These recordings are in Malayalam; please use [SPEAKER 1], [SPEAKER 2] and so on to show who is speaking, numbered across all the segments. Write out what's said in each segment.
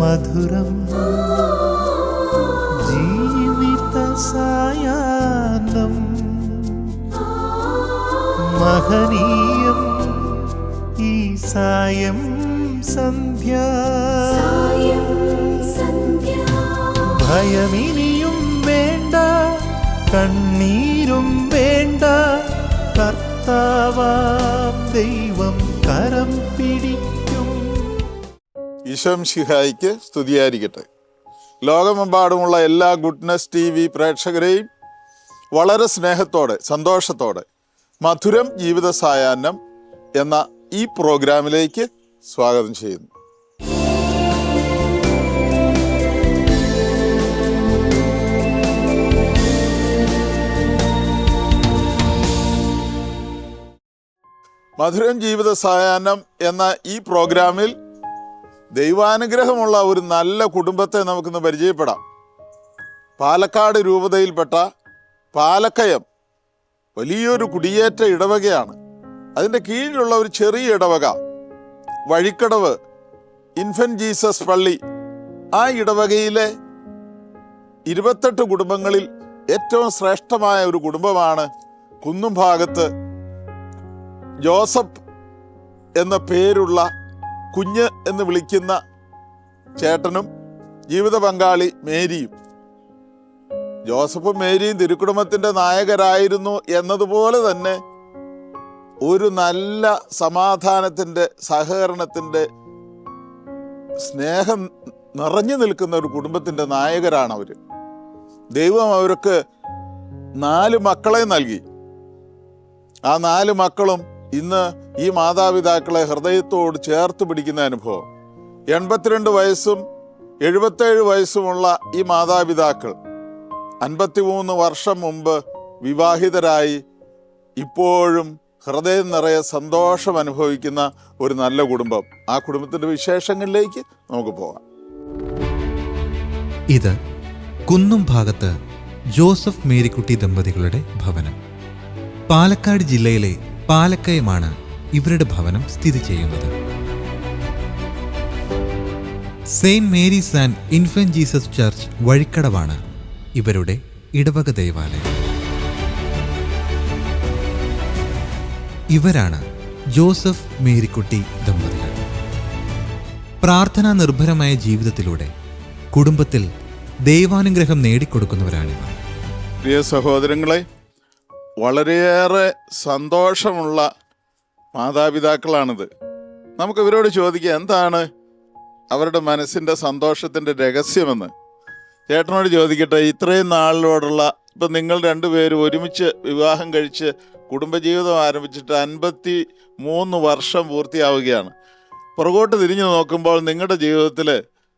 [SPEAKER 1] മധുരം ജീവിത സായാഹ്നം മഹനീയം ഈ സായം സന്ധ്യ ഭയമിനിയും വേണ്ട കണ്ണീരും വേണ്ട കർത്താവാം ദൈവം കരം പിടിക്കും.
[SPEAKER 2] ഈശോമിശിഹായിക്ക് സ്തുതിയായിരിക്കട്ടെ. ലോകമെമ്പാടുമുള്ള എല്ലാ ഗുഡ്നസ് TV പ്രേക്ഷകരെയും വളരെ സ്നേഹത്തോടെ സന്തോഷത്തോടെ മധുരം ജീവിത സായാഹ്നം എന്ന ഈ പ്രോഗ്രാമിലേക്ക് സ്വാഗതം ചെയ്യുന്നു. മധുരം ജീവിത സായാഹ്നം എന്ന ഈ പ്രോഗ്രാമിൽ ദൈവാനുഗ്രഹമുള്ള ഒരു നല്ല കുടുംബത്തെ നമുക്കിന്ന് പരിചയപ്പെടാം. പാലക്കാട് രൂപതയിൽപ്പെട്ട പാലക്കയം വലിയൊരു കുടിയേറ്റ ഇടവകയാണ്. അതിൻ്റെ കീഴിലുള്ള ഒരു ചെറിയ ഇടവക വഴിക്കടവ് ഇൻഫന്റ് ജീസസ് പള്ളി. ആ ഇടവകയിലെ 28 കുടുംബങ്ങളിൽ ഏറ്റവും ശ്രേഷ്ഠമായ ഒരു കുടുംബമാണ് കുന്നും ഭാഗത്ത് ജോസഫ് എന്ന പേരുള്ള കുഞ്ഞ് എന്ന് വിളിക്കുന്ന ചേട്ടനും ജീവിത പങ്കാളി മേരിയും. ജോസഫും മേരിയും തിരുക്കുടുംബത്തിൻ്റെ നായകരായിരുന്നു എന്നതുപോലെ തന്നെ ഒരു നല്ല സമാധാനത്തിൻ്റെ, സഹകരണത്തിൻ്റെ, സ്നേഹം നിറഞ്ഞു നിൽക്കുന്ന ഒരു കുടുംബത്തിൻ്റെ നായകരാണ് അവർ. ദൈവം അവർക്ക് 4 മക്കളെ നൽകി. ആ 4 മക്കളും ഇന്ന് ഈ മാതാപിതാക്കളെ ഹൃദയത്തോട് ചേർത്ത് പിടിക്കുന്ന അനുഭവം. 82 വയസ്സും 77 വയസ്സുമുള്ള ഈ മാതാപിതാക്കൾ 53 വർഷം മുമ്പ് വിവാഹിതരായി ഇപ്പോഴും ഹൃദയം നിറയെ സന്തോഷം അനുഭവിക്കുന്ന ഒരു നല്ല കുടുംബം. ആ കുടുംബത്തിൻ്റെ വിശേഷങ്ങളിലേക്ക് നമുക്ക് പോകാം.
[SPEAKER 3] ഇത് കുന്നും ഭാഗത്ത് ജോസഫ് മേരിക്കുട്ടി ദമ്പതികളുടെ ഭവനം. പാലക്കാട് ജില്ലയിലെ പാലക്കയമാണ് ഇവരുടെ ഭവനം സ്ഥിതി ചെയ്യുന്നത്. Saint Mary's and Infant Jesus Church വഴിക്കടവാണ് ഇവരുടെ ഇടവക ദേവാലയം. ഇവരാണ് ജോസഫ് മേരിക്കുട്ടി ദമ്പതികൾ. പ്രാർത്ഥനാ നിർഭരമായ ജീവിതത്തിലൂടെ കുടുംബത്തിൽ ദൈവാനുഗ്രഹം നേടിക്കൊടുക്കുന്നവരാണിവർ.
[SPEAKER 2] പ്രിയ സഹോദരങ്ങളെ, വളരെയേറെ സന്തോഷമുള്ള മാതാപിതാക്കളാണിത്. നമുക്ക് ഇവരോട് ചോദിക്കാം, എന്താണ് അവരുടെ മനസ്സിൻ്റെ സന്തോഷത്തിൻ്റെ രഹസ്യമെന്ന്. ചേട്ടനോട് ചോദിക്കട്ടെ, ഇത്രയും നാളിലോടുള്ള, ഇപ്പം നിങ്ങൾ 2 പേരും ഒരുമിച്ച് വിവാഹം കഴിച്ച് കുടുംബജീവിതം ആരംഭിച്ചിട്ട് 53 വർഷം പൂർത്തിയാവുകയാണ്. പുറകോട്ട് തിരിഞ്ഞു നോക്കുമ്പോൾ നിങ്ങളുടെ ജീവിതത്തിൽ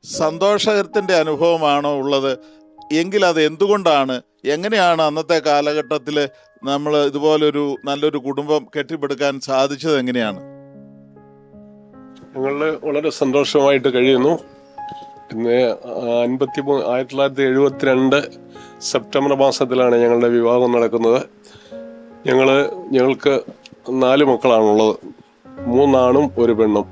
[SPEAKER 2] സന്തോഷത്തിൻ്റെ അനുഭവമാണോ ഉള്ളത്? എങ്കിൽ അത് എന്തുകൊണ്ടാണ്? എങ്ങനെയാണ് അന്നത്തെ കാലഘട്ടത്തിൽ നമ്മൾ ഇതുപോലൊരു നല്ലൊരു കുടുംബം കെട്ടിപ്പടുക്കാൻ സാധിച്ചത്? എങ്ങനെയാണ്?
[SPEAKER 4] ഞങ്ങൾ വളരെ സന്തോഷമായിട്ട് കഴിയുന്നു. ഇന്ന് 1972 സെപ്റ്റംബർ മാസത്തിലാണ് ഞങ്ങളുടെ വിവാഹം നടക്കുന്നത്. ഞങ്ങൾക്ക് 4 മക്കളാണുള്ളത്, 3 ആണും 1 പെണ്ണും.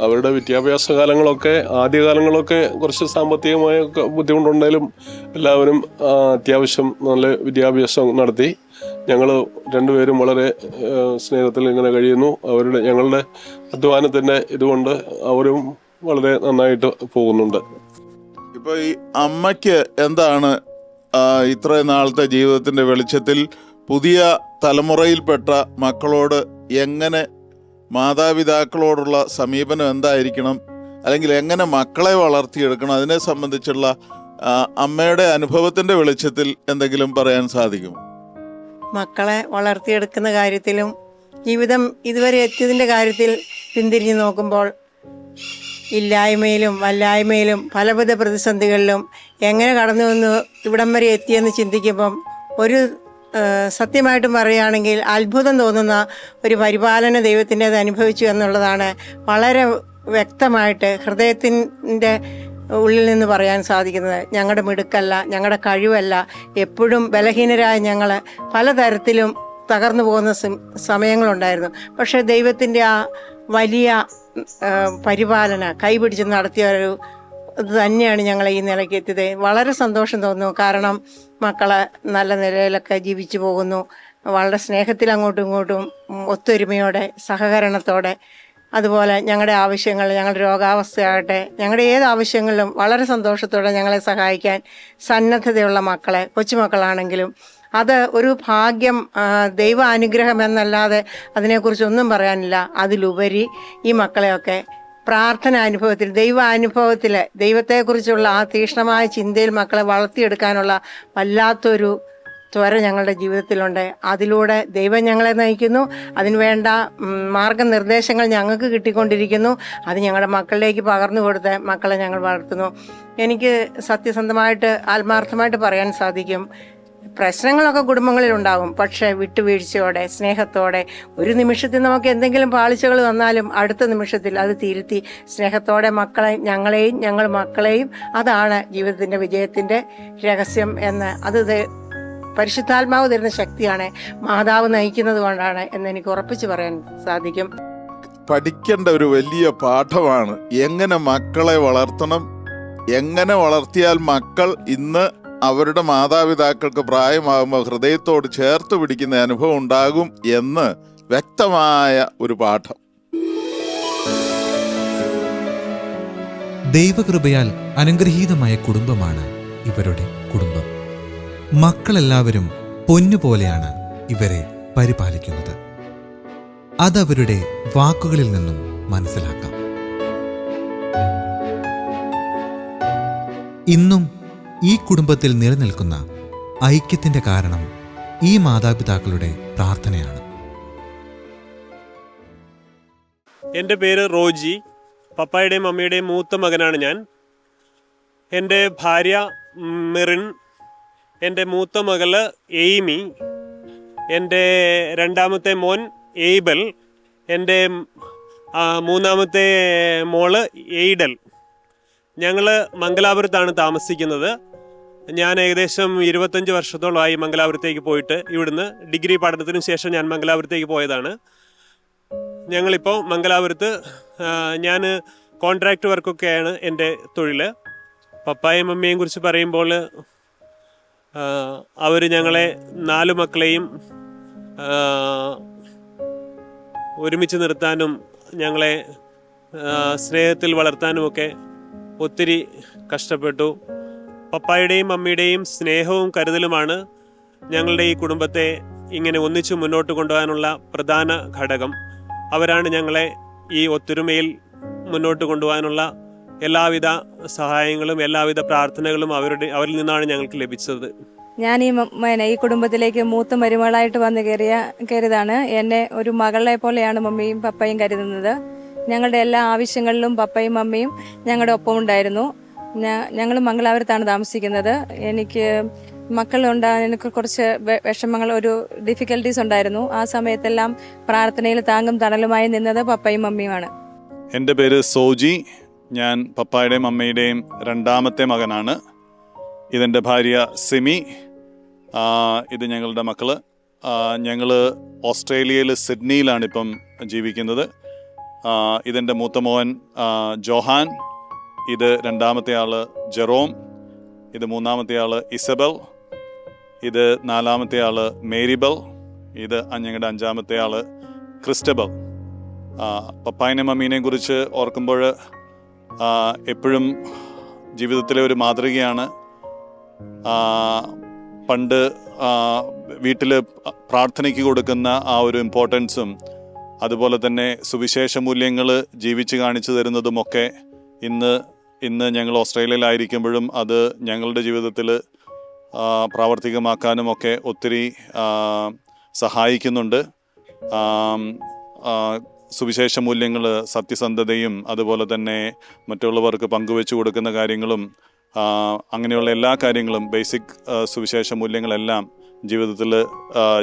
[SPEAKER 4] അവരുടെ വിദ്യാഭ്യാസ കാലങ്ങളൊക്കെ, ആദ്യകാലങ്ങളൊക്കെ കുറച്ച് സാമ്പത്തികമായ ബുദ്ധിമുട്ടുണ്ടെങ്കിലും എല്ലാവരും അത്യാവശ്യം നല്ല വിദ്യാഭ്യാസം നടത്തി. ഞങ്ങൾ 2 പേരും വളരെ സ്നേഹത്തിൽ ഇങ്ങനെ കഴിയുന്നു. ഞങ്ങളുടെ അധ്വാനത്തിൻ്റെ ഇതുകൊണ്ട് അവരും വളരെ നന്നായിട്ട് പോകുന്നുണ്ട്.
[SPEAKER 2] ഇപ്പോൾ ഈ അമ്മയ്ക്ക് എന്താണ് ഇത്രയും നാളത്തെ ജീവിതത്തിൻ്റെ വെളിച്ചത്തിൽ പുതിയ തലമുറയിൽപ്പെട്ട മക്കളോട് എങ്ങനെ, മാതാപിതാക്കളോടുള്ള സമീപനം എന്തായിരിക്കണം, അല്ലെങ്കിൽ എങ്ങനെ മക്കളെ വളർത്തിയെടുക്കണം, അതിനെ സംബന്ധിച്ചുള്ള അമ്മയുടെ അനുഭവത്തിൻ്റെ വെളിച്ചത്തിൽ എന്തെങ്കിലും പറയാൻ സാധിക്കുമോ?
[SPEAKER 5] മക്കളെ വളർത്തിയെടുക്കുന്ന കാര്യത്തിലും ജീവിതം ഇതുവരെ എത്തിയതിൻ്റെ കാര്യത്തിൽ പിന്തിരിഞ്ഞ് നോക്കുമ്പോൾ ഇല്ലായ്മയിലും വല്ലായ്മയിലും പലവിധ പ്രതിസന്ധികളിലും എങ്ങനെ കടന്നു വന്ന് ഇവിടം വരെ എത്തിയെന്ന് ചിന്തിക്കുമ്പം ഒരു സത്യമായിട്ടും പറയുകയാണെങ്കിൽ അത്ഭുതം തോന്നുന്ന ഒരു പരിപാലന ദൈവത്തിൻ്റെത് അനുഭവിച്ചു എന്നുള്ളതാണ് വളരെ വ്യക്തമായിട്ട് ഹൃദയത്തിൻ്റെ ഉള്ളിൽ നിന്ന് പറയാൻ സാധിക്കുന്നത്. ഞങ്ങളുടെ മിടുക്കല്ല, ഞങ്ങളുടെ കഴിവല്ല, എപ്പോഴും ബലഹീനരായ ഞങ്ങൾ പലതരത്തിലും തകർന്നു പോകുന്ന സമയങ്ങളുണ്ടായിരുന്നു. പക്ഷേ ദൈവത്തിൻ്റെ ആ വലിയ പരിപാലന കൈപിടിച്ച് നടത്തിയ ഒരു ഇത് തന്നെയാണ് ഞങ്ങളെ ഈ നിലയ്ക്ക് എത്തിയത്. വളരെ സന്തോഷം തോന്നുന്നു. കാരണം മക്കളെ നല്ല നിലയിലൊക്കെ ജീവിച്ചു പോകുന്നു. വളരെ സ്നേഹത്തിൽ അങ്ങോട്ടും ഇങ്ങോട്ടും ഒത്തൊരുമയോടെ സഹകരണത്തോടെ, അതുപോലെ ഞങ്ങളുടെ ആവശ്യങ്ങൾ, ഞങ്ങളുടെ രോഗാവസ്ഥയാകട്ടെ, ഞങ്ങളുടെ ഏത് ആവശ്യങ്ങളിലും വളരെ സന്തോഷത്തോടെ ഞങ്ങളെ സഹായിക്കാൻ സന്നദ്ധതയുള്ള മക്കളെ, കൊച്ചുമക്കളാണെങ്കിലും അത് ഒരു ഭാഗ്യം, ദൈവ അനുഗ്രഹം എന്നല്ലാതെ അതിനെക്കുറിച്ചൊന്നും പറയാനില്ല. അതിലുപരി ഈ മക്കളെയൊക്കെ പ്രാർത്ഥന അനുഭവത്തിൽ, ദൈവാനുഭവത്തിൽ, ദൈവത്തെക്കുറിച്ചുള്ള ആ തീക്ഷ്ണമായ ചിന്തയിൽ മക്കളെ വളർത്തിയെടുക്കാനുള്ള വല്ലാത്തൊരു ത്വര ഞങ്ങളുടെ ജീവിതത്തിലുണ്ട്. അതിലൂടെ ദൈവം ഞങ്ങളെ നയിക്കുന്നു. അതിനുവേണ്ട മാർഗനിർദ്ദേശങ്ങൾ ഞങ്ങൾക്ക് കിട്ടിക്കൊണ്ടിരിക്കുന്നു. അത് ഞങ്ങളുടെ മക്കളിലേക്ക് പകർന്നു കൊടുത്ത് മക്കളെ ഞങ്ങൾ വളർത്തുന്നു. എനിക്ക് സത്യസന്ധമായിട്ട് ആത്മാർത്ഥമായിട്ട് പറയാൻ സാധിക്കും, പ്രശ്നങ്ങളൊക്കെ കുടുംബങ്ങളിൽ ഉണ്ടാകും. പക്ഷേ വിട്ടുവീഴ്ചയോടെ, സ്നേഹത്തോടെ, ഒരു നിമിഷത്തിൽ നമുക്ക് എന്തെങ്കിലും പാളിച്ചകൾ വന്നാലും അടുത്ത നിമിഷത്തിൽ അത് തിരുത്തി സ്നേഹത്തോടെ ഞങ്ങളെയും ഞങ്ങൾ മക്കളെയും, അതാണ് ജീവിതത്തിൻ്റെ വിജയത്തിൻ്റെ രഹസ്യം എന്ന്, അത് പരിശുദ്ധാത്മാവ് തരുന്ന ശക്തിയാണ്, മാതാവ് നയിക്കുന്നത് കൊണ്ടാണ് എന്ന് എനിക്ക് ഉറപ്പിച്ച് പറയാൻ സാധിക്കും.
[SPEAKER 2] പഠിക്കേണ്ട ഒരു വലിയ പാഠമാണ് എങ്ങനെ മക്കളെ വളർത്തണം, എങ്ങനെ വളർത്തിയാൽ മക്കൾ ഇന്ന് അവരുടെ മാതാപിതാക്കൾക്ക് പ്രായമാകുമ്പോൾ ഹൃദയത്തോട് ചേർത്ത് പിടിക്കുന്ന അനുഭവം ഉണ്ടാകും എന്ന് വ്യക്തമായ ഒരു പാഠം.
[SPEAKER 3] ദൈവകൃപയാൽ അനുഗ്രഹീതമായ കുടുംബമാണ് ഇവരുടെ കുടുംബം. മക്കളെല്ലാവരും പൊന്നുപോലെയാണ് ഇവരെ പരിപാലിക്കുന്നത്. അതവരുടെ വാക്കുകളിൽ നിന്നും മനസ്സിലാക്കാം. ഇന്നും ഈ കുടുംബത്തിൽ നിലനിൽക്കുന്ന ഐക്യത്തിന്റെ കാരണം ഈ മാതാപിതാക്കളുടെ പ്രാർത്ഥനയാണ്.
[SPEAKER 6] എൻ്റെ പേര് റോജി. പപ്പായുടെയും മമ്മിയുടെയും മൂത്ത മകനാണ് ഞാൻ. എൻ്റെ ഭാര്യ മെറിൻ, എൻ്റെ മൂത്ത മകള് എയ്മി, എൻ്റെ രണ്ടാമത്തെ മോൻ എയ്ബൽ, എൻ്റെ മൂന്നാമത്തെ മോള് എയ്ഡൽ. ഞങ്ങൾ മംഗലാപുരത്താണ് താമസിക്കുന്നത്. ഞാൻ ഏകദേശം 25 വർഷത്തോളമായി മംഗലാപുരത്തേക്ക് പോയിട്ട്. ഇവിടുന്ന് ഡിഗ്രി പഠനത്തിനു ശേഷം ഞാൻ മംഗലാപുരത്തേക്ക് പോയതാണ്. ഞങ്ങളിപ്പോൾ മംഗലാപുരത്ത് ഞാൻ കോൺട്രാക്റ്റ് വർക്കൊക്കെയാണ് എൻ്റെ തൊഴിൽ. പപ്പായും മമ്മിയെയും കുറിച്ച് പറയുമ്പോൾ അവർ ഞങ്ങളെ 4 മക്കളെയും ഒരുമിച്ച് നിർത്താനും ഞങ്ങളെ സ്നേഹത്തിൽ വളർത്താനുമൊക്കെ ഒത്തിരി കഷ്ടപ്പെട്ടു. പപ്പായുടെയും മമ്മിയുടെയും സ്നേഹവും കരുതലുമാണ് ഞങ്ങളുടെ ഈ കുടുംബത്തെ ഇങ്ങനെ ഒന്നിച്ചു മുന്നോട്ട് കൊണ്ടുപോകാനുള്ള പ്രധാന ഘടകം. അവരാണ് ഞങ്ങളെ ഈ ഒത്തൊരുമയിൽ മുന്നോട്ട് കൊണ്ടുപോകാനുള്ള എല്ലാവിധ സഹായങ്ങളും എല്ലാവിധ പ്രാർത്ഥനകളും അവരിൽ നിന്നാണ് ഞങ്ങൾക്ക് ലഭിച്ചത്.
[SPEAKER 7] ഞാൻ ഈ കുടുംബത്തിലേക്ക് മൂത്ത മരുമകളായിട്ട് വന്ന് കയറിയതാണ്. എന്നെ ഒരു മകളെ പോലെയാണ് മമ്മിയും പപ്പയും കരുതുന്നത്. ഞങ്ങളുടെ എല്ലാ ആവശ്യങ്ങളിലും പപ്പയും മമ്മിയും ഞങ്ങളുടെ ഒപ്പം ഉണ്ടായിരുന്നു. ഞങ്ങൾ മംഗലാപുരത്താണ് താമസിക്കുന്നത്. എനിക്ക് എനിക്ക് കുറച്ച് വിഷമങ്ങൾ, ഒരു ഡിഫിക്കൽട്ടീസ് ഉണ്ടായിരുന്നു. ആ സമയത്തെല്ലാം പ്രാർത്ഥനയിൽ താങ്ങും തണലുമായി നിന്നത് പപ്പയും മമ്മിയുമാണ്.
[SPEAKER 8] എൻ്റെ പേര് സോജി. ഞാൻ പപ്പായുടെയും അമ്മയുടെയും രണ്ടാമത്തെ മകനാണ്. ഇതെൻ്റെ ഭാര്യ സിമി. ഇത് ഞങ്ങളുടെ മക്കള്. ഞങ്ങൾ ഓസ്ട്രേലിയയിൽ സിഡ്നിയിലാണ് ഇപ്പം ജീവിക്കുന്നത്. ഇതെൻ്റെ മൂത്ത മോൻ ജോഹാൻ, ഇത് രണ്ടാമത്തെ ആള് ജെറോം, ഇത് മൂന്നാമത്തെ ആള് ഇസബൽ, ഇത് നാലാമത്തെ ആള് മേരിബൽ, ഇത് ഞങ്ങളുടെ അഞ്ചാമത്തെ ആള് ക്രിസ്റ്റബൽ. പപ്പായനെ മമ്മീനെ കുറിച്ച് ഓർക്കുമ്പോൾ എപ്പോഴും ജീവിതത്തിലെ ഒരു മാതൃകയാണ്. പണ്ട് വീട്ടിൽ പ്രാർത്ഥനയ്ക്ക് കൊടുക്കുന്ന ആ ഒരു ഇമ്പോർട്ടൻസും അതുപോലെ തന്നെ സുവിശേഷ മൂല്യങ്ങൾ ജീവിച്ച് കാണിച്ചു തരുന്നതുമൊക്കെ ഇന്ന് ഞങ്ങൾ ഓസ്ട്രേലിയയിലായിരിക്കുമ്പോഴും അത് ഞങ്ങളുടെ ജീവിതത്തിൽ പ്രാവർത്തികമാക്കാനുമൊക്കെ ഒത്തിരി സഹായിക്കുന്നുണ്ട്. സുവിശേഷ മൂല്യങ്ങൾ, സത്യസന്ധതയും അതുപോലെ തന്നെ മറ്റുള്ളവർക്ക് പങ്കുവെച്ചു കൊടുക്കുന്ന കാര്യങ്ങളും അങ്ങനെയുള്ള എല്ലാ കാര്യങ്ങളും, ബേസിക് സുവിശേഷ മൂല്യങ്ങളെല്ലാം ജീവിതത്തിൽ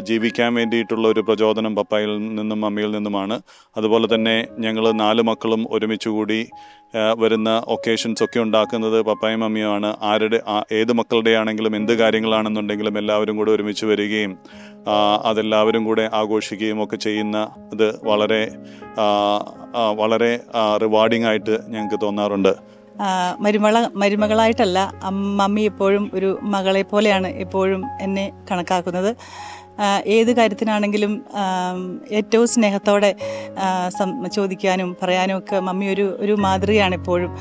[SPEAKER 8] ജീവിക്കാൻ വേണ്ടിയിട്ടുള്ള ഒരു പ്രചോദനം പപ്പായിൽ നിന്നും മമ്മിയിൽ നിന്നുമാണ്. അതുപോലെ തന്നെ ഞങ്ങൾ 4 മക്കളും ഒരുമിച്ച് കൂടി വരുന്ന ഒക്കേഷൻസ് ഒക്കെ ഉണ്ടാക്കുന്നത് പപ്പായും മമ്മിയുമാണ്. ഏത് മക്കളുടെ ആണെങ്കിലും എന്ത് കാര്യങ്ങളാണെന്നുണ്ടെങ്കിലും എല്ലാവരും കൂടെ ഒരുമിച്ച് വരികയും അതെല്ലാവരും കൂടെ ആഘോഷിക്കുകയും ഒക്കെ ചെയ്യുന്ന ഇത് വളരെ റിവാർഡിംഗ് ആയിട്ട് ഞങ്ങൾക്ക് തോന്നാറുണ്ട്.
[SPEAKER 9] മരുമകളായിട്ടല്ല, മമ്മി എപ്പോഴും ഒരു മകളെ പോലെയാണ് എപ്പോഴും എന്നെ കണക്കാക്കുന്നത്. ഏത് കാര്യത്തിനാണെങ്കിലും ഏറ്റവും സ്നേഹത്തോടെ ചോദിക്കാനും പറയാനും ഒക്കെ മമ്മി ഒരു മാതൃകയാണ് എപ്പോഴും.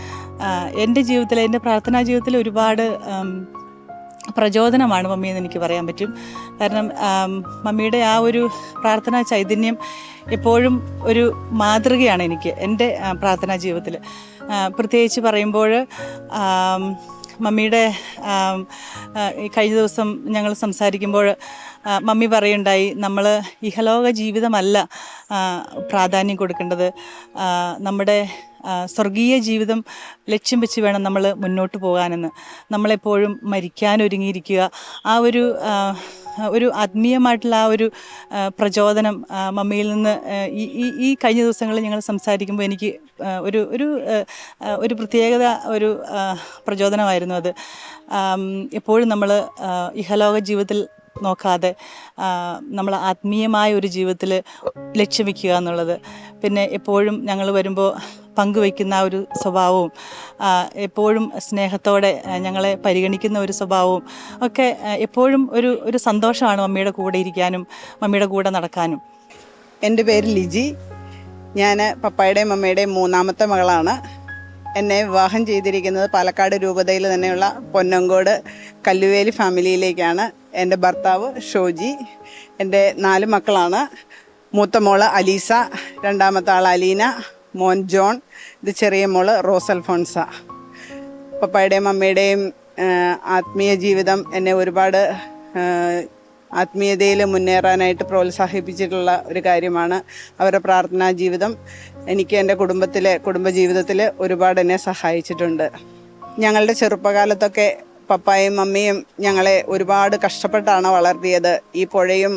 [SPEAKER 9] എൻ്റെ ജീവിതത്തിൽ, എൻ്റെ പ്രാർത്ഥനാ ജീവിതത്തിൽ ഒരുപാട് പ്രചോദനമാണ് മമ്മി എന്ന് എനിക്ക് പറയാൻ പറ്റും. കാരണം മമ്മിയുടെ ആ ഒരു പ്രാർത്ഥനാ ചൈതന്യം എപ്പോഴും ഒരു മാതൃകയാണ് എനിക്ക് എൻ്റെ പ്രാർത്ഥനാ ജീവിതത്തിൽ. പ്രത്യേകിച്ച് പറയുമ്പോൾ മമ്മിയുടെ കഴിഞ്ഞ ദിവസം ഞങ്ങൾ സംസാരിക്കുമ്പോൾ മമ്മി പറയുണ്ടായി, നമ്മൾ ഇഹലോക ജീവിതമല്ല പ്രാധാന്യം കൊടുക്കേണ്ടത്, നമ്മുടെ സ്വർഗീയ ജീവിതം ലക്ഷ്യം വെച്ച് വേണം നമ്മൾ മുന്നോട്ട് പോകാനെന്ന്. നമ്മളെപ്പോഴും മരിക്കാൻ ഒരുങ്ങിയിരിക്കുക. ആ ഒരു ആത്മീയമായിട്ടുള്ള ആ ഒരു പ്രചോദനം മമ്മിയിൽ നിന്ന് ഈ കഴിഞ്ഞ ദിവസങ്ങളിൽ ഞങ്ങൾ സംസാരിക്കുമ്പോൾ എനിക്ക് ഒരു പ്രത്യേകത, ഒരു പ്രചോദനമായിരുന്നു അത്. എപ്പോഴും നമ്മൾ ഇഹലോക ജീവിതത്തിൽ നോക്കാതെ നമ്മൾ ആത്മീയമായ ഒരു ജീവിതത്തിൽ ലക്ഷ്യം വയ്ക്കുക എന്നുള്ളത്. പിന്നെ എപ്പോഴും ഞങ്ങൾ വരുമ്പോൾ പങ്കുവയ്ക്കുന്ന ആ ഒരു സ്വഭാവവും, എപ്പോഴും സ്നേഹത്തോടെ ഞങ്ങളെ പരിഗണിക്കുന്ന ഒരു സ്വഭാവവും ഒക്കെ എപ്പോഴും ഒരു സന്തോഷമാണ് മമ്മിയുടെ കൂടെ ഇരിക്കാനും മമ്മിയുടെ കൂടെ നടക്കാനും.
[SPEAKER 10] എൻ്റെ പേര് ലിജി. ഞാൻ പപ്പായുടെയും മമ്മയുടെയും മൂന്നാമത്തെ മകളാണ്. എന്നെ വിവാഹം ചെയ്തിരിക്കുന്നത് പാലക്കാട് രൂപതയിൽ തന്നെയുള്ള പൊന്നങ്കോട് കല്ലുവേലി ഫാമിലിയിലേക്കാണ്. എൻ്റെ ഭർത്താവ് ഷോജി. എൻ്റെ 4 മക്കളാണ്. മൂത്ത മോള് അലീസ, രണ്ടാമത്തെ ആൾ അലീന, മോൻ ജോൺ, ഇത് ചെറിയ മോള് റോസ് അൽഫോൺസ. പപ്പായുടെയും അമ്മയുടെയും ആത്മീയ ജീവിതം എന്നെ ഒരുപാട് ആത്മീയതയിൽ മുന്നേറാനായിട്ട് പ്രോത്സാഹിപ്പിച്ചിട്ടുള്ള ഒരു കാര്യമാണ്. അവരുടെ പ്രാർത്ഥനാ ജീവിതം എനിക്ക് എൻ്റെ കുടുംബജീവിതത്തിൽ ഒരുപാട് എന്നെ സഹായിച്ചിട്ടുണ്ട്. ഞങ്ങളുടെ ചെറുപ്പകാലത്തൊക്കെ പപ്പായും മമ്മിയും ഞങ്ങളെ ഒരുപാട് കഷ്ടപ്പെട്ടാണ് വളർത്തിയത്. ഈ പുഴയും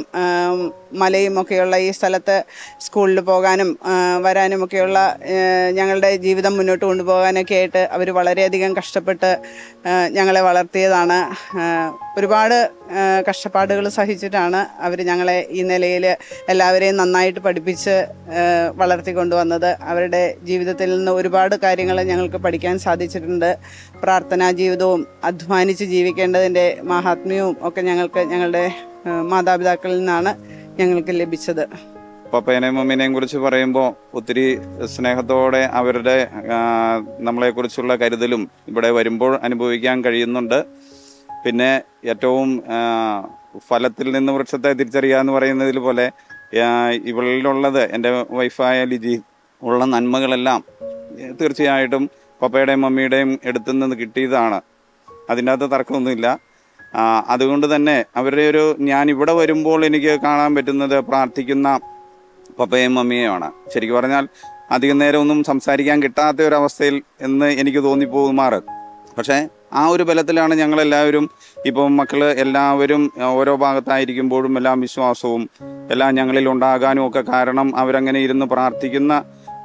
[SPEAKER 10] മലയും ഒക്കെയുള്ള ഈ സ്ഥലത്ത് സ്കൂളിൽ പോകാനും വരാനുമൊക്കെയുള്ള ഞങ്ങളുടെ ജീവിതം മുന്നോട്ട് കൊണ്ടുപോകാനൊക്കെ ആയിട്ട് അവർ വളരെയധികം കഷ്ടപ്പെട്ട് ഞങ്ങളെ വളർത്തിയതാണ്. ഒരുപാട് കഷ്ടപ്പാടുകൾ സഹിച്ചിട്ടാണ് അവർ ഞങ്ങളെ ഈ നിലയിൽ എല്ലാവരെയും നന്നായിട്ട് പഠിപ്പിച്ച് വളർത്തിക്കൊണ്ടുവന്നത്. അവരുടെ ജീവിതത്തിൽ നിന്ന് ഒരുപാട് കാര്യങ്ങൾ ഞങ്ങൾക്ക് പഠിക്കാൻ സാധിച്ചിട്ടുണ്ട്. പ്രാർത്ഥനാ ജീവിതവും അധ്വാനിച്ച് ജീവിക്കേണ്ടതിൻ്റെ മാഹാത്മ്യവും ഒക്കെ ഞങ്ങളുടെ മാതാപിതാക്കളിൽ നിന്നാണ് ഞങ്ങൾക്ക് ലഭിച്ചത്.
[SPEAKER 11] പപ്പേനെയും മമ്മീനെയും കുറിച്ച് പറയുമ്പോൾ ഒത്തിരി സ്നേഹത്തോടെ അവരുടെ നമ്മളെക്കുറിച്ചുള്ള കരുതലും ഇവിടെ വരുമ്പോൾ അനുഭവിക്കാൻ കഴിയുന്നുണ്ട്. പിന്നെ ഏറ്റവും ഫലത്തിൽ നിന്ന് വൃക്ഷത്തെ തിരിച്ചറിയുക എന്ന് പറയുന്നതിൽ പോലെ ഇവളിലുള്ളത്, എൻ്റെ വൈഫായ ലിജി ഉള്ള നന്മകളെല്ലാം തീർച്ചയായിട്ടും പപ്പയുടെയും മമ്മിയുടെയും അടുത്തുനിന്ന് കിട്ടിയതാണ്. അതിൻ്റെ അകത്ത് തർക്കമൊന്നുമില്ല. അതുകൊണ്ട് തന്നെ അവരുടെ ഞാൻ ഇവിടെ വരുമ്പോൾ എനിക്ക് കാണാൻ പറ്റുന്നത് പ്രാർത്ഥിക്കുന്ന പപ്പയും മമ്മിയുമാണ്. ശരിക്കും പറഞ്ഞാൽ അധികം നേരമൊന്നും സംസാരിക്കാൻ കിട്ടാത്ത ഒരവസ്ഥയിൽ എന്ന് എനിക്ക് തോന്നിപ്പോകുമാറ്. പക്ഷേ ആ ഒരു ബലത്തിലാണ് ഞങ്ങളെല്ലാവരും, ഇപ്പം മക്കൾ എല്ലാവരും ഓരോ ഭാഗത്തായിരിക്കുമ്പോഴും എല്ലാം വിശ്വാസവും എല്ലാം ഞങ്ങളിൽ ഉണ്ടാകാനും ഒക്കെ കാരണം അവരങ്ങനെ ഇരുന്ന് പ്രാർത്ഥിക്കുന്ന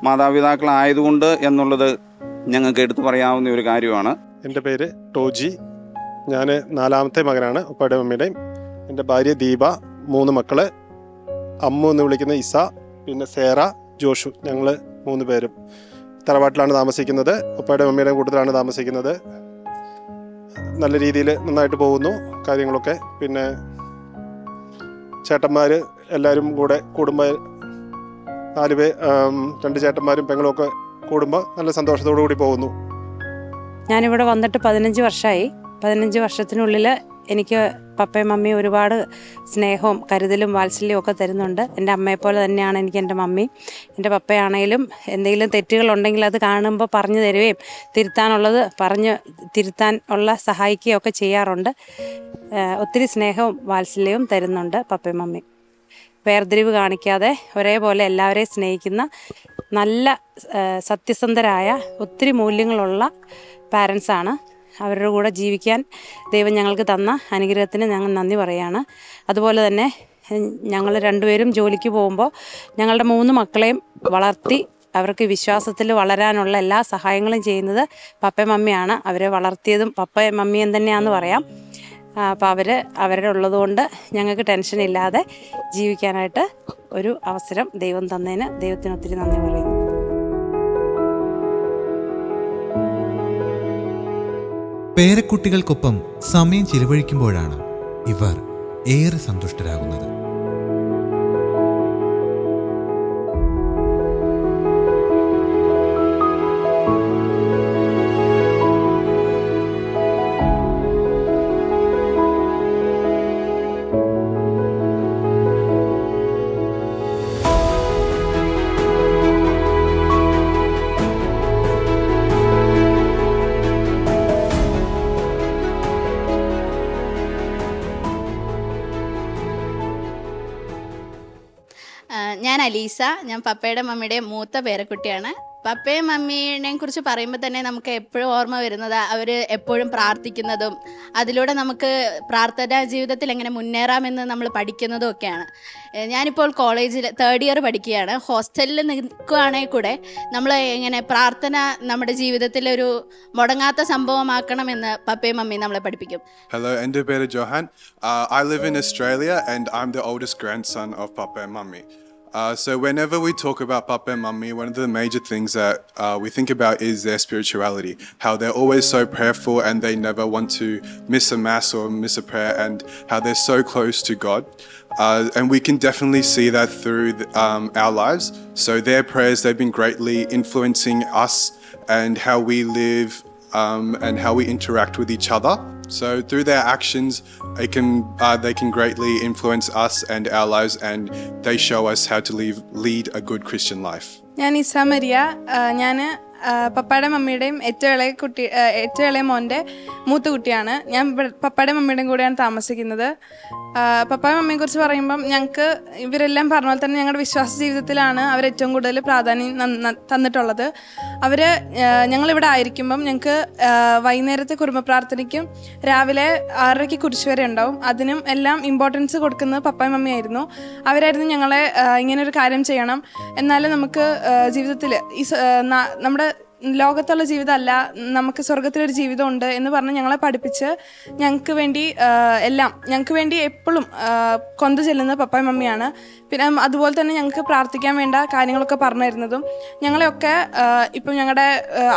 [SPEAKER 11] മാതാപിതാക്കളായതുകൊണ്ട് എന്നുള്ളത് ഞങ്ങൾക്ക് എടുത്തു പറയാവുന്ന ഒരു കാര്യമാണ്.
[SPEAKER 12] എൻ്റെ പേര് ടോജി. ഞാൻ 4ാമത്തെ മകനാണ് ഉപ്പയുടെ മമ്മിയുടെയും. എൻ്റെ ഭാര്യ ദീപ, 3 മക്കള്, അമ്മു എന്ന് വിളിക്കുന്ന ഇസ, പിന്നെ സേറ, ജോഷു. ഞങ്ങൾ 3 പേരും തറവാട്ടിലാണ് താമസിക്കുന്നത്. ഉപ്പയുടെ മമ്മിയുടെയും കൂട്ടത്തിലാണ് താമസിക്കുന്നത്. നല്ല രീതിയിൽ നന്നായിട്ട് പോകുന്നു കാര്യങ്ങളൊക്കെ. പിന്നെ ചേട്ടന്മാർ എല്ലാവരും കൂടെ കൂടുമ്പോൾ 2 ചേട്ടന്മാരും പെങ്ങളും ഒക്കെ കൂടുമ്പോൾ നല്ല സന്തോഷത്തോടു കൂടി പോകുന്നു.
[SPEAKER 13] ഞാനിവിടെ വന്നിട്ട് 15 വർഷമായി. 15 വർഷത്തിനുള്ളിൽ എനിക്ക് പപ്പയും മമ്മിയും ഒരുപാട് സ്നേഹവും കരുതലും വാത്സല്യവും ഒക്കെ തരുന്നുണ്ട്. എൻ്റെ അമ്മയെപ്പോലെ തന്നെയാണ് എനിക്ക് എൻ്റെ മമ്മി. എൻ്റെ പപ്പയാണേലും എന്തെങ്കിലും തെറ്റുകളുണ്ടെങ്കിൽ അത് കാണുമ്പോൾ പറഞ്ഞു തരുകയും തിരുത്താനുള്ളത് തിരുത്താൻ സഹായിക്കുകയും ഒക്കെ ചെയ്യാറുണ്ട്. ഒത്തിരി സ്നേഹവും വാത്സല്യവും തരുന്നുണ്ട് പപ്പയും മമ്മി. വേർതിരിവ് കാണിക്കാതെ ഒരേപോലെ എല്ലാവരെയും സ്നേഹിക്കുന്ന നല്ല സത്യസന്ധരായ ഒത്തിരി മൂല്യങ്ങളുള്ള പാരൻസാണ്. അവരുടെ കൂടെ ജീവിക്കാൻ ദൈവം ഞങ്ങൾക്ക് തന്ന അനുഗ്രഹത്തിന് ഞങ്ങൾ നന്ദി പറയുകയാണ്. അതുപോലെ തന്നെ ഞങ്ങൾ 2 പേരും ജോലിക്ക് പോകുമ്പോൾ ഞങ്ങളുടെ 3 മക്കളെയും വളർത്തി അവർക്ക് വിശ്വാസത്തിൽ വളരാനുള്ള എല്ലാ സഹായങ്ങളും ചെയ്യുന്നത് പപ്പയും മമ്മിയാണ്. അവരെ വളർത്തിയതും പപ്പയും മമ്മിയും തന്നെയാണെന്ന് പറയാം. അപ്പോൾ അവരുടെ ഉള്ളതുകൊണ്ട് ഞങ്ങൾക്ക് ടെൻഷൻ ഇല്ലാതെ ജീവിക്കാനായിട്ട് ഒരു അവസരം ദൈവം തന്നതിന് ദൈവത്തിന് ഒത്തിരി നന്ദി പറയുന്നു.
[SPEAKER 3] പേരക്കുട്ടികൾക്കൊപ്പം സമയം ചിലവഴിക്കുമ്പോഴാണ് ഇവർ ഏറെ സന്തുഷ്ടരാകുന്നത്.
[SPEAKER 14] ഞാൻ അലീസ. ഞാൻ പപ്പയുടെ മമ്മിയുടെയും മൂത്ത പേരക്കുട്ടിയാണ്. പപ്പയും മമ്മീനെയും കുറിച്ച് പറയുമ്പോൾ തന്നെ നമുക്ക് എപ്പോഴും ഓർമ്മ വരുന്നത് അവർ എപ്പോഴും പ്രാർത്ഥിക്കുന്നതും അതിലൂടെ നമുക്ക് പ്രാർത്ഥനാ ജീവിതത്തിൽ എങ്ങനെ മുന്നേറാമെന്ന് നമ്മൾ പഠിക്കുന്നതും ഒക്കെയാണ്. ഞാനിപ്പോൾ കോളേജിൽ 3rd ഇയർ പഠിക്കുകയാണ്. ഹോസ്റ്റലിൽ നിൽക്കുകയാണെങ്കിൽ കൂടെ നമ്മൾ എങ്ങനെ പ്രാർത്ഥന നമ്മുടെ ജീവിതത്തിലൊരു മുടങ്ങാത്ത സംഭവമാക്കണമെന്ന് പപ്പയും മമ്മിയും നമ്മളെ പഠിപ്പിക്കും.
[SPEAKER 15] Hello, എൻ്റെ പേര് Johan. I live in Australia and I'm the oldest grandson of Papa and Mummy. So whenever we talk about Papa and Mummy, one of the major things that we think about is their spirituality, how they're always so prayerful and they never want to miss a mass or miss a prayer, and how they're so close to God. And we can definitely see that through our lives. So their prayers, they've been greatly influencing us and how we live and how we interact with each other. So through their actions, they can greatly influence us and our lives, and they show us how to lead a good Christian life.
[SPEAKER 16] ഞാൻ ഇസ മരിയ. ഞാൻ പപ്പയുടെ മമ്മിയുടെയും ഏറ്റവും ഇളയ മോൻ്റെ മൂത്ത കുട്ടിയാണ്. ഞാൻ പപ്പയുടെ മമ്മിയുടെയും കൂടെയാണ് താമസിക്കുന്നത്. പപ്പയുടെ മമ്മിയെ കുറിച്ച് പറയുമ്പം ഞങ്ങൾക്ക് ഇവരെല്ലാം പറഞ്ഞ പോലെ തന്നെ ഞങ്ങളുടെ വിശ്വാസ ജീവിതത്തിലാണ് അവർ ഏറ്റവും കൂടുതൽ പ്രാധാന്യം തന്നിട്ടുള്ളത്. അവർ ഞങ്ങളിവിടെ ആയിരിക്കുമ്പം ഞങ്ങൾക്ക് വൈകുന്നേരത്തെ കുടുംബ പ്രാർത്ഥനയ്ക്കും രാവിലെ 6:30 കുരിശ് വരെ ഉണ്ടാവും. അതിനും എല്ലാം ഇമ്പോർട്ടൻസ് കൊടുക്കുന്നത് പപ്പയും മമ്മിയായിരുന്നു. അവരായിരുന്നു ഞങ്ങളെ ഇങ്ങനൊരു കാര്യം ചെയ്യണം, എന്നാലും നമുക്ക് ജീവിതത്തിൽ ഈ നമ്മുടെ ലോകത്തുള്ള ജീവിതമല്ല, നമുക്ക് സ്വർഗത്തിലൊരു ജീവിതമുണ്ട് എന്ന് പറഞ്ഞ് ഞങ്ങളെ പഠിപ്പിച്ച് ഞങ്ങൾക്ക് വേണ്ടി എപ്പോഴും കൊന്തു ചെല്ലുന്നത് പപ്പയും മമ്മിയാണ്. പിന്നെ അതുപോലെ തന്നെ ഞങ്ങൾക്ക് പ്രാർത്ഥിക്കാൻ വേണ്ട കാര്യങ്ങളൊക്കെ പറഞ്ഞു തരുന്നതും ഞങ്ങളെയൊക്കെ ഇപ്പം ഞങ്ങളുടെ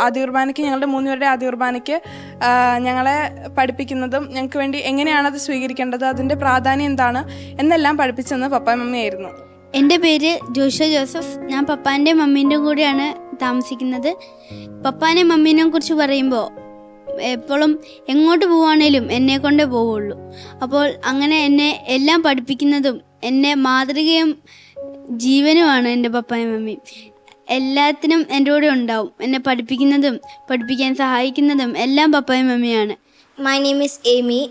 [SPEAKER 16] ആദ്യ കുർബാനയ്ക്ക്, ഞങ്ങളുടെ 3 പേരുടെ ആദ്യ കുർബാനയ്ക്ക് ഞങ്ങളെ പഠിപ്പിക്കുന്നതും ഞങ്ങൾക്ക് വേണ്ടി എങ്ങനെയാണത് സ്വീകരിക്കേണ്ടത്, അതിൻ്റെ പ്രാധാന്യം എന്താണ് എന്നെല്ലാം പഠിപ്പിച്ചെന്ന് പപ്പയും മമ്മിയായിരുന്നു.
[SPEAKER 17] എൻ്റെ പേര് ജോഷ ജോസഫ്. ഞാൻ പപ്പാൻ്റെ മമ്മീൻ്റെ കൂടെയാണ് താമസിക്കുന്നത്. പപ്പാനെയും മമ്മീനെയും കുറിച്ച് പറയുമ്പോൾ എപ്പോഴും എങ്ങോട്ട് പോവുകയാണേലും എന്നെ കൊണ്ടേ പോവുള്ളൂ. അപ്പോൾ അങ്ങനെ എന്നെ എല്ലാം പഠിപ്പിക്കുന്നതും എന്നെ മാതൃകയും ജീവനുമാണ് എൻ്റെ പപ്പായും മമ്മിയും. എല്ലാത്തിനും എൻ്റെ കൂടെ ഉണ്ടാവും. എന്നെ പഠിപ്പിക്കുന്നതും പഠിപ്പിക്കാൻ സഹായിക്കുന്നതും എല്ലാം പപ്പായും മമ്മിയാണ്.
[SPEAKER 18] My name is Amy.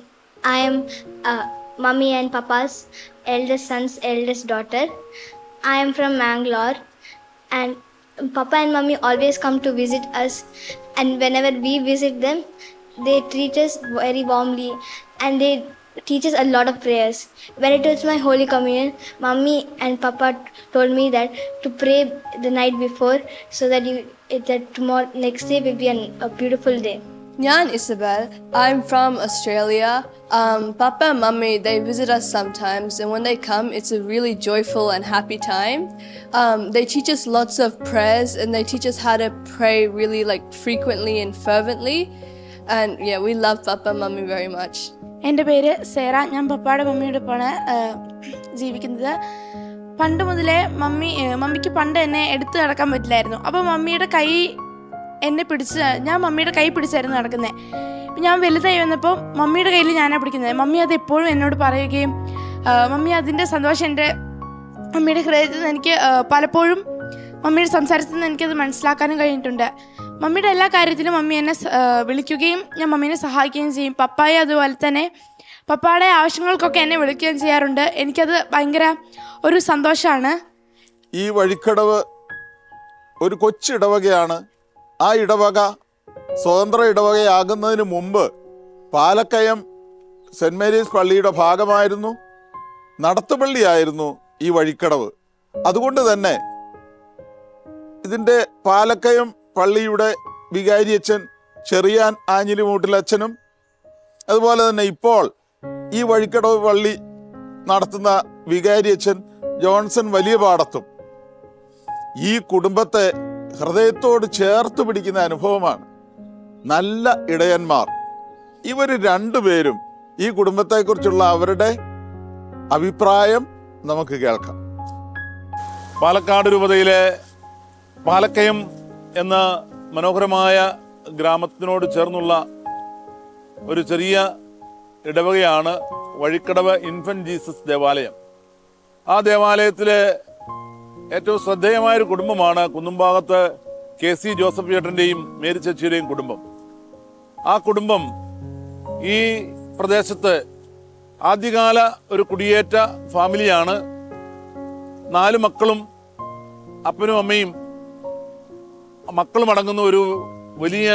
[SPEAKER 18] I am Mummy and Papa's eldest son's eldest daughter. I am from Mangalore, and Papa and Mummy always come to visit us, and whenever we visit them, they treat us very warmly and they teach us a lot of prayers. When it was my Holy Communion, Mummy and Papa told me that to pray the night before so that tomorrow next day will be a beautiful day.
[SPEAKER 19] ഞാൻ Isabel. I'm from Australia. Papa and Mummy, they visit us sometimes, and when they come, it's a really joyful and happy time. They teach us lots of prayers, and they teach us how to pray really frequently and fervently. And yeah, we love Papa and Mummy very much.
[SPEAKER 16] എൻ്റെ പേര് സേറ. ഞാൻ പപ്പയുടെ മമ്മിയോടൊപ്പമാണ് ജീവിക്കുന്നത്. പണ്ട് മുതലേ മമ്മിക്ക് പണ്ട് എന്നെ എടുത്ത് നടക്കാൻ പറ്റില്ലായിരുന്നു. അപ്പോൾ മമ്മിയുടെ കൈ ഞാൻ മമ്മിയുടെ കൈ പിടിച്ചായിരുന്നു നടക്കുന്നത്. ഞാൻ വലുതായി വന്നപ്പോൾ മമ്മിയുടെ കയ്യിൽ ഞാനാണ് പിടിക്കുന്നത്. മമ്മി അത് എപ്പോഴും എന്നോട് പറയുകയും മമ്മി അതിൻ്റെ സന്തോഷം എൻ്റെ മമ്മിയുടെ ഹൃദയത്തിൽ നിന്ന് എനിക്ക് പലപ്പോഴും മമ്മിയുടെ സംസാരത്തിൽ നിന്ന് എനിക്കത് മനസ്സിലാക്കാനും കഴിഞ്ഞിട്ടുണ്ട്. മമ്മിയുടെ എല്ലാ കാര്യത്തിലും മമ്മി എന്നെ വിളിക്കുകയും ഞാൻ മമ്മീനെ സഹായിക്കുകയും ചെയ്യും. പപ്പായെ അതുപോലെ തന്നെ പപ്പയുടെ ആവശ്യങ്ങൾക്കൊക്കെ എന്നെ വിളിക്കുകയും ചെയ്യാറുണ്ട്. എനിക്കത് ഭയങ്കര ഒരു സന്തോഷമാണ്.
[SPEAKER 2] ഈ വഴിക്കടവ് ഒരു കൊച്ചിടവകയാണ്. ആ ഇടവക സ്വതന്ത്ര ഇടവകയാകുന്നതിന് മുമ്പ് പാലക്കയം സെൻറ് മേരീസ് പള്ളിയുടെ ഭാഗമായിരുന്നു, നടത്തുപള്ളിയായിരുന്നു ഈ വഴിക്കടവ്. അതുകൊണ്ട് തന്നെ ഇതിൻ്റെ പാലക്കയം പള്ളിയുടെ വികാരിയച്ഛൻ ചെറിയാൻ ആഞ്ഞിലിമൂട്ടിലച്ഛനും അതുപോലെ തന്നെ ഇപ്പോൾ ഈ വഴിക്കടവ് പള്ളി നടത്തുന്ന വികാരിയച്ഛൻ ജോൺസൺ വലിയ പാടത്തും ഈ കുടുംബത്തെ ഹൃദയത്തോട് ചേർത്ത് പിടിക്കുന്ന അനുഭവമാണ്. നല്ല ഇടയന്മാർ, ഇവർ രണ്ടുപേരും ഈ കുടുംബത്തെക്കുറിച്ചുള്ള അവരുടെ അഭിപ്രായം നമുക്ക് കേൾക്കാം.
[SPEAKER 8] പാലക്കാട് രൂപതയിലെ പാലക്കയം എന്ന മനോഹരമായ ഗ്രാമത്തിനോട് ചേർന്നുള്ള ഒരു ചെറിയ ഇടവകയാണ് വഴിക്കടവ് ഇൻഫന്റ് ജീസസ് ദേവാലയം. ആ ദേവാലയത്തിലെ ഏറ്റവും ശ്രദ്ധേയമായൊരു കുടുംബമാണ് കുന്നുംഭാഗത്ത് KC ജോസഫ് ചേട്ടൻ്റെയും മേരി ചേച്ചിയുടെയും കുടുംബം. ആ കുടുംബം ഈ പ്രദേശത്ത് ആദ്യകാല ഒരു കുടിയേറ്റ ഫാമിലിയാണ്. 4 മക്കളും അപ്പനും അമ്മയും മക്കളും അടങ്ങുന്ന ഒരു വലിയ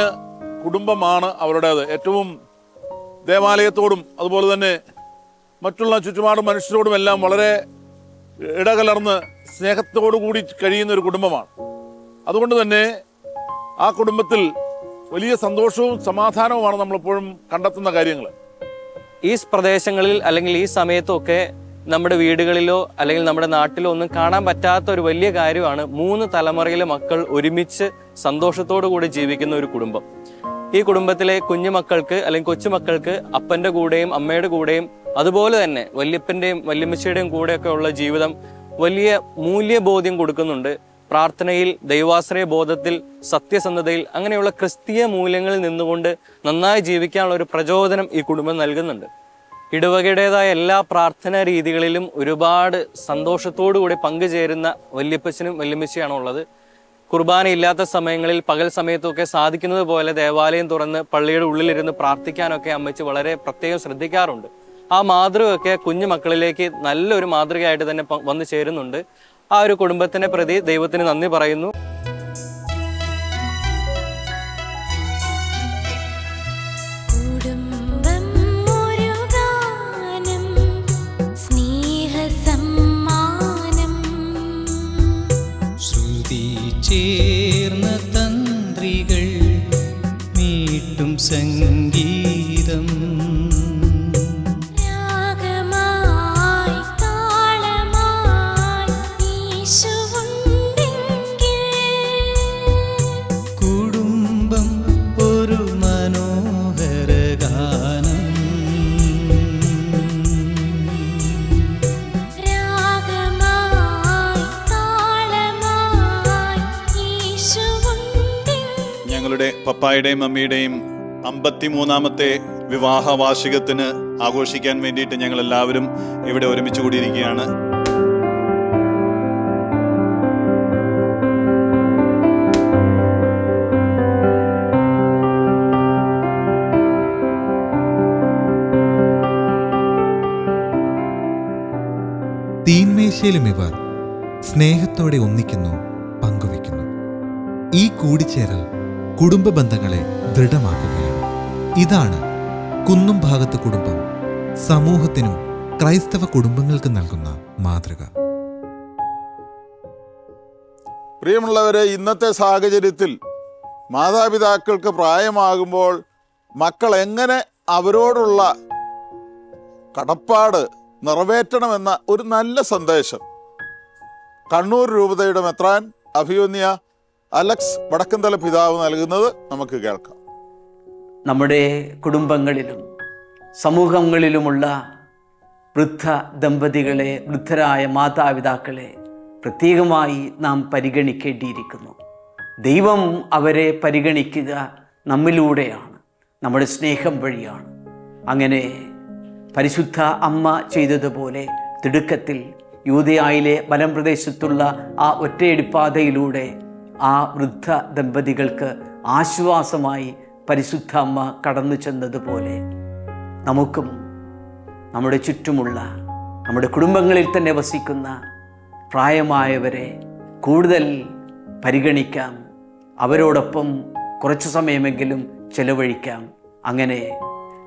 [SPEAKER 8] കുടുംബമാണ് അവരുടേത്. ഏറ്റവും ദേവാലയത്തോടും അതുപോലെ തന്നെ മറ്റുള്ള ചുറ്റുപാട് മനുഷ്യരോടും എല്ലാം വളരെ ഇടകലർന്ന് സ്നേഹത്തോടു കൂടി കഴിയുന്ന ഒരു കുടുംബമാണ്. അതുകൊണ്ട് തന്നെ ആ കുടുംബത്തിൽ വലിയ സന്തോഷവും സമാധാനവുമാണ് നമ്മളെപ്പോഴും കണ്ടെത്തുന്ന കാര്യങ്ങൾ.
[SPEAKER 20] ഈ പ്രദേശങ്ങളിൽ അല്ലെങ്കിൽ ഈ സമയത്തൊക്കെ നമ്മുടെ വീടുകളിലോ അല്ലെങ്കിൽ നമ്മുടെ നാട്ടിലോ ഒന്നും കാണാൻ പറ്റാത്ത ഒരു വലിയ കാര്യമാണ് 3 തലമുറയിലെ മക്കൾ ഒരുമിച്ച് സന്തോഷത്തോടു കൂടി ജീവിക്കുന്ന ഒരു കുടുംബം. ഈ കുടുംബത്തിലെ കുഞ്ഞുമക്കൾക്ക് അല്ലെങ്കിൽ കൊച്ചുമക്കൾക്ക് അപ്പൻ്റെ കൂടെയും അമ്മയുടെ കൂടെയും അതുപോലെ തന്നെ വല്യപ്പൻ്റെയും വല്യമ്മച്ചിയുടെയും കൂടെയൊക്കെ ഉള്ള ജീവിതം വലിയ മൂല്യബോധ്യം കൊടുക്കുന്നുണ്ട്. പ്രാർത്ഥനയിൽ, ദൈവാശ്രയ ബോധത്തിൽ, സത്യസന്ധതയിൽ അങ്ങനെയുള്ള ക്രിസ്തീയ മൂല്യങ്ങളിൽ നിന്നുകൊണ്ട് നന്നായി ജീവിക്കാനുള്ള ഒരു പ്രചോദനം ഈ കുടുംബം നൽകുന്നുണ്ട്. ഇടവകയുടേതായ എല്ലാ പ്രാർത്ഥനാ രീതികളിലും ഒരുപാട് സന്തോഷത്തോടു കൂടി പങ്കുചേരുന്ന വല്യപ്പച്ചനും വല്യമ്മച്ചിയാണ് ഉള്ളത്. കുർബാന ഇല്ലാത്ത സമയങ്ങളിൽ പകൽ സമയത്തൊക്കെ സാധിക്കുന്നത് പോലെ ദേവാലയം തുറന്ന് പള്ളിയുടെ ഉള്ളിലിരുന്ന് പ്രാർത്ഥിക്കാനൊക്കെ അമ്മച്ചി വളരെ പ്രത്യേകം ശ്രദ്ധിക്കാറുണ്ട്. ആ മാതൃകയൊക്കെ കുഞ്ഞു മക്കളിലേക്ക് നല്ലൊരു മാതൃകയായിട്ട് തന്നെ വന്നു ചേരുന്നുണ്ട്. ആ ഒരു കുടുംബത്തിനെ പ്രതി ദൈവത്തിന് നന്ദി പറയുന്നു.
[SPEAKER 1] ചേർന്ന തന്ത്രികൾ മീട്ടും സംഗീതം
[SPEAKER 21] രാഗമായി താളമായി യേശുവുണ്ടെങ്കിൽ
[SPEAKER 1] കുടുംബം ഒരു മനോഹര ഗാനം
[SPEAKER 8] ഞങ്ങളുടെ പപ്പായുടെയും മമ്മിയുടെയും 53-ാമത്തെ വിവാഹ വാർഷികത്തിന് ആഘോഷിക്കാൻ വേണ്ടിയിട്ട് ഞങ്ങൾ എല്ലാവരും ഇവിടെ ഒരുമിച്ച് കൂടിയിരിക്കുകയാണ്.
[SPEAKER 3] തീന്മേശയിലും ഇവർ സ്നേഹത്തോടെ ഒന്നിക്കുന്നു, പങ്കുവെക്കുന്നു. ഈ കൂടിച്ചേരൽ കുടുംബ ബന്ധങ്ങളെ ദൃഢമാക്കുകയാണ്. ഇതാണ് കുന്നുംഭാഗത്ത് കുടുംബം സമൂഹത്തിനും ക്രൈസ്തവ കുടുംബങ്ങൾക്ക് നൽകുന്ന മാതൃക.
[SPEAKER 2] പ്രിയമുള്ളവരെ, ഇന്നത്തെ സാഹചര്യത്തിൽ മാതാപിതാക്കൾക്ക് പ്രായമാകുമ്പോൾ മക്കൾ എങ്ങനെ അവരോടുള്ള കടപ്പാട് നിറവേറ്റണമെന്ന ഒരു നല്ല സന്ദേശം കണ്ണൂർ രൂപതയുടെ മെത്രാൻ അഭിയോന്യ അലക്സ് വടക്കന്തല പിതാവ് നൽകുന്നത് നമുക്ക് കേൾക്കാം.
[SPEAKER 22] നമ്മുടെ കുടുംബങ്ങളിലും സമൂഹങ്ങളിലുമുള്ള വൃദ്ധ ദമ്പതികളെ, വൃദ്ധരായ മാതാപിതാക്കളെ പ്രത്യേകമായി നാം പരിഗണിക്കേണ്ടിയിരിക്കുന്നു. ദൈവം അവരെ പരിഗണിക്കുക നമ്മിലൂടെയാണ്, നമ്മുടെ സ്നേഹം വഴിയാണ്. അങ്ങനെ പരിശുദ്ധ അമ്മ ചെയ്തതുപോലെ തിടുക്കത്തിൽ യൂദയായിലെ മലമ്പ്രദേശത്തുള്ള ആ ഒറ്റയടിപ്പാതയിലൂടെ ആ വൃദ്ധ ദമ്പതികൾക്ക് ആശ്വാസമായി പരിശുദ്ധ അമ്മ കടന്നു ചെന്നതുപോലെ നമുക്കും നമ്മുടെ ചുറ്റുമുള്ള നമ്മുടെ കുടുംബങ്ങളിൽ തന്നെ വസിക്കുന്ന പ്രായമായവരെ കൂടുതൽ പരിഗണിക്കാം, അവരോടൊപ്പം കുറച്ചു സമയമെങ്കിലും ചെലവഴിക്കാം. അങ്ങനെ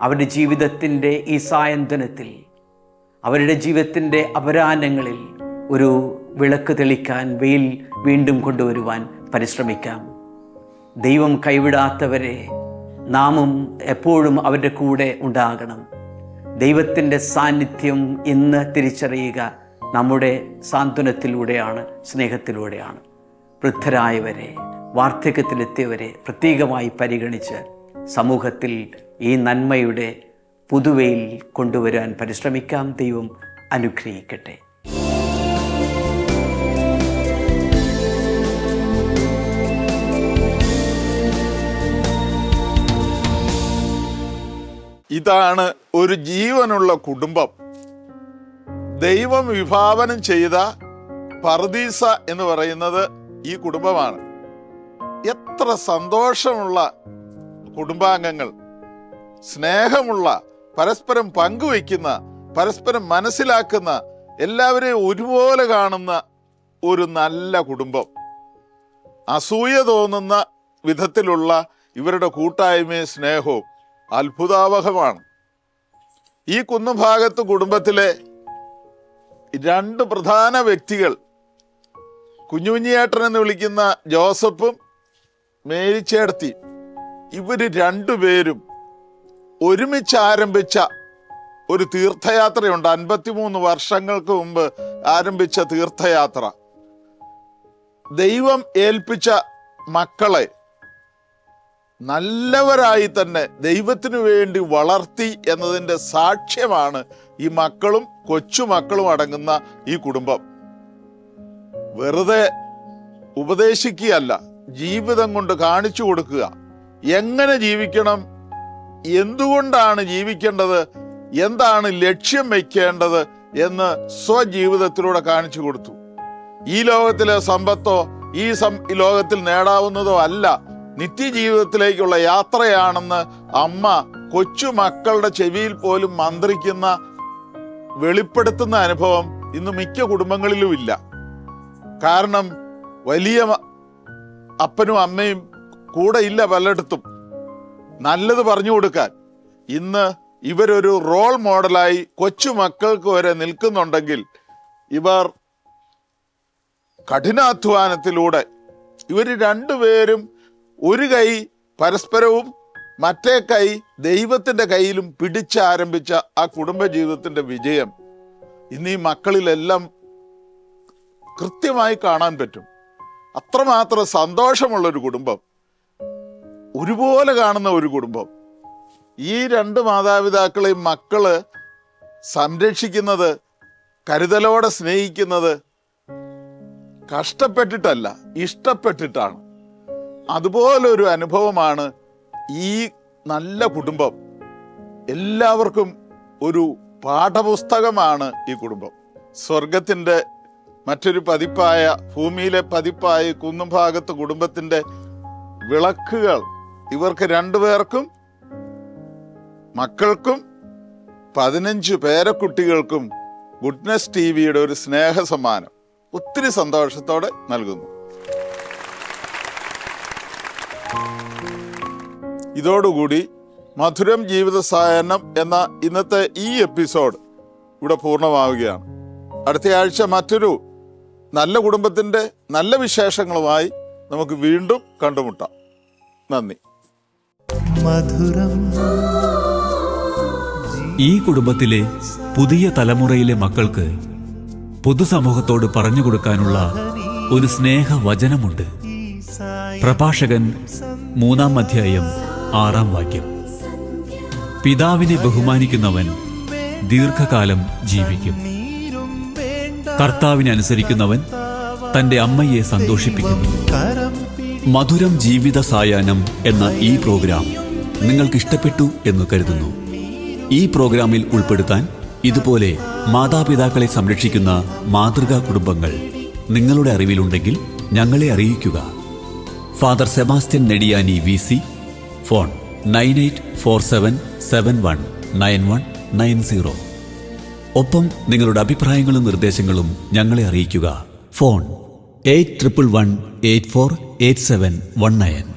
[SPEAKER 22] അവരുടെ ജീവിതത്തിൻ്റെ ഈ സായന്തനത്തിൽ, അവരുടെ ജീവിതത്തിൻ്റെ അപരാഹ്നങ്ങളിൽ ഒരു വിളക്ക് തെളിക്കാൻ, വെയിൽ വീണ്ടും കൊണ്ടുവരുവാൻ പരിശ്രമിക്കാം. ദൈവം കൈവിടാത്തവരെ നാമും എപ്പോഴും അവരുടെ കൂടെ ഉണ്ടാകണം. ദൈവത്തിൻ്റെ സാന്നിധ്യം ഇന്ന് തിരിച്ചറിയുക നമ്മുടെ സാന്ത്വനത്തിലൂടെയാണ്, സ്നേഹത്തിലൂടെയാണ്. വൃദ്ധരായവരെ, വാർദ്ധക്യത്തിലെത്തിയവരെ പ്രത്യേകമായി പരിഗണിച്ച് സമൂഹത്തിൽ ഈ നന്മയുടെ പുതുവയിൽ കൊണ്ടുവരാൻ പരിശ്രമിക്കാം. ദൈവം അനുഗ്രഹിക്കട്ടെ.
[SPEAKER 2] ഇതാണ് ഒരു ജീവനുള്ള കുടുംബം. ദൈവം വിഭാവനം ചെയ്ത പർദീസ എന്ന് പറയുന്നത് ഈ കുടുംബമാണ്. എത്ര സന്തോഷമുള്ള കുടുംബാംഗങ്ങൾ, സ്നേഹമുള്ള, പരസ്പരം പങ്കുവയ്ക്കുന്ന, പരസ്പരം മനസ്സിലാക്കുന്ന, എല്ലാവരെയും ഒരുപോലെ കാണുന്ന ഒരു നല്ല കുടുംബം. അസൂയ തോന്നുന്ന വിധത്തിലുള്ള ഇവരുടെ കൂട്ടായ്മയും സ്നേഹവും അത്ഭുതാവഹമാണ്. ഈ കുന്നുഭാഗത്ത് കുടുംബത്തിലെ 2 പ്രധാന വ്യക്തികൾ, കുഞ്ഞുകുഞ്ഞിയേട്ടൻ എന്ന് വിളിക്കുന്ന ജോസഫും മേരിച്ചേടത്തി, ഇവർ 2 പേരും ഒരുമിച്ച് ആരംഭിച്ച ഒരു തീർത്ഥയാത്രയുണ്ട്. 53 വർഷങ്ങൾക്ക് മുമ്പ് ആരംഭിച്ച തീർത്ഥയാത്ര. ദൈവം ഏൽപ്പിച്ച മക്കളെ നല്ലവരായി തന്നെ ദൈവത്തിനു വേണ്ടി വളർത്തി എന്നതിൻ്റെ സാക്ഷ്യമാണ് ഈ മക്കളും കൊച്ചുമക്കളും അടങ്ങുന്ന ഈ കുടുംബം. വെറുതെ ഉപദേശിക്കുകയല്ല, ജീവിതം കൊണ്ട് കാണിച്ചു കൊടുക്കുക. എങ്ങനെ ജീവിക്കണം, എന്തുകൊണ്ടാണ് ജീവിക്കേണ്ടത്, എന്താണ് ലക്ഷ്യം വയ്ക്കേണ്ടത് എന്ന് സ്വജീവിതത്തിലൂടെ കാണിച്ചു കൊടുത്തു. ഈ ലോകത്തിലെ സമ്പത്തോ ഈ ലോകത്തിൽ നേടാവുന്നതോ അല്ല, നിത്യജീവിതത്തിലേക്കുള്ള യാത്രയാണെന്ന് അമ്മ കൊച്ചുമക്കളുടെ ചെവിയിൽ പോലും മന്ത്രിക്കുന്ന, വെളിപ്പെടുത്തുന്ന അനുഭവം ഇന്ന് മിക്ക കുടുംബങ്ങളിലും ഇല്ല. കാരണം വലിയ അപ്പനും അമ്മയും കൂടെ ഇല്ല പലയിടത്തും നല്ലത് പറഞ്ഞു കൊടുക്കാൻ. ഇന്ന് ഇവരൊരു റോൾ മോഡലായി കൊച്ചുമക്കൾക്ക് വരെ നിൽക്കുന്നുണ്ടെങ്കിൽ ഇവർ കഠിനാധ്വാനത്തിലൂടെ ഇവർ 2 പേരും ഒരു കൈ പരസ്പരവും മറ്റേ കൈ ദൈവത്തിൻ്റെ കയ്യിലും പിടിച്ചാരംഭിച്ച ആ കുടുംബജീവിതത്തിൻ്റെ വിജയം ഇന്ന് ഈ മക്കളിലെല്ലാം കൃത്യമായി കാണാൻ പറ്റും. അത്രമാത്രം സന്തോഷമുള്ളൊരു കുടുംബം, ഒരുപോലെ കാണുന്ന ഒരു കുടുംബം. ഈ 2 മാതാപിതാക്കളെയും മക്കള് സംരക്ഷിക്കുന്നത്, കരുതലോടെ സ്നേഹിക്കുന്നത് കഷ്ടപ്പെട്ടിട്ടല്ല, ഇഷ്ടപ്പെട്ടിട്ടാണ്. അതുപോലൊരു അനുഭവമാണ് ഈ നല്ല കുടുംബം. എല്ലാവർക്കും ഒരു പാഠപുസ്തകമാണ് ഈ കുടുംബം. സ്വർഗത്തിൻ്റെ മറ്റൊരു പതിപ്പായ, ഭൂമിയിലെ പതിപ്പായ കുന്നുഭാഗത്ത് കുടുംബത്തിൻ്റെ വിളക്കുകൾ ഇവർക്ക് 2 പേർക്കും, മക്കൾക്കും 15 പേരക്കുട്ടികൾക്കും ഗുഡ്നസ് ടിവിയുടെ ഒരു സ്നേഹ സമ്മാനം ഒത്തിരി സന്തോഷത്തോടെ നൽകുന്നു. ഇതോടുകൂടി മധുരം ജീവിത സായാഹ്നം എന്ന ഇന്നത്തെ ഈ എപ്പിസോഡ് ഇവിടെ പൂർണ്ണമാവുകയാണ്. അടുത്ത ആഴ്ച മറ്റൊരു നല്ല കുടുംബത്തിൻ്റെ നല്ല വിശേഷങ്ങളുമായി നമുക്ക് വീണ്ടും കണ്ടുമുട്ടാം. നന്ദി.
[SPEAKER 1] മധുരം.
[SPEAKER 4] ഈ കുടുംബത്തിലെ പുതിയ തലമുറയിലെ മക്കൾക്ക് പൊതുസമൂഹത്തോട് പറഞ്ഞു കൊടുക്കാനുള്ള ഒരു സ്നേഹവചനമുണ്ട്. പ്രഭാഷകൻ 3-ാം അധ്യായം 6-ാം വാക്യം. പിതാവിനെ ബഹുമാനിക്കുന്നവൻ ദീർഘകാലം ജീവിക്കും. കർത്താവിനെ അനുസരിക്കുന്നവൻ തന്റെ അമ്മയെ സന്തോഷിപ്പിക്കുന്നു. മധുരം ജീവിത സായാഹ്നം എന്ന ഈ പ്രോഗ്രാം നിങ്ങൾക്ക് ഇഷ്ടപ്പെട്ടു എന്ന് കരുതുന്നു. ഈ പ്രോഗ്രാമിൽ ഉൾപ്പെടുത്താൻ ഇതുപോലെ മാതാപിതാക്കളെ സംരക്ഷിക്കുന്ന മാതൃകാ കുടുംബങ്ങൾ നിങ്ങളുടെ അറിവിലുണ്ടെങ്കിൽ ഞങ്ങളെ അറിയിക്കുക. Father Sebastian Nediyani VC, phone 9847719190. ഒപ്പം നിങ്ങളുടെ അഭിപ്രായങ്ങളും നിർദ്ദേശങ്ങളും ഞങ്ങളെ അറിയിക്കുക. ഫോൺ 8111848719.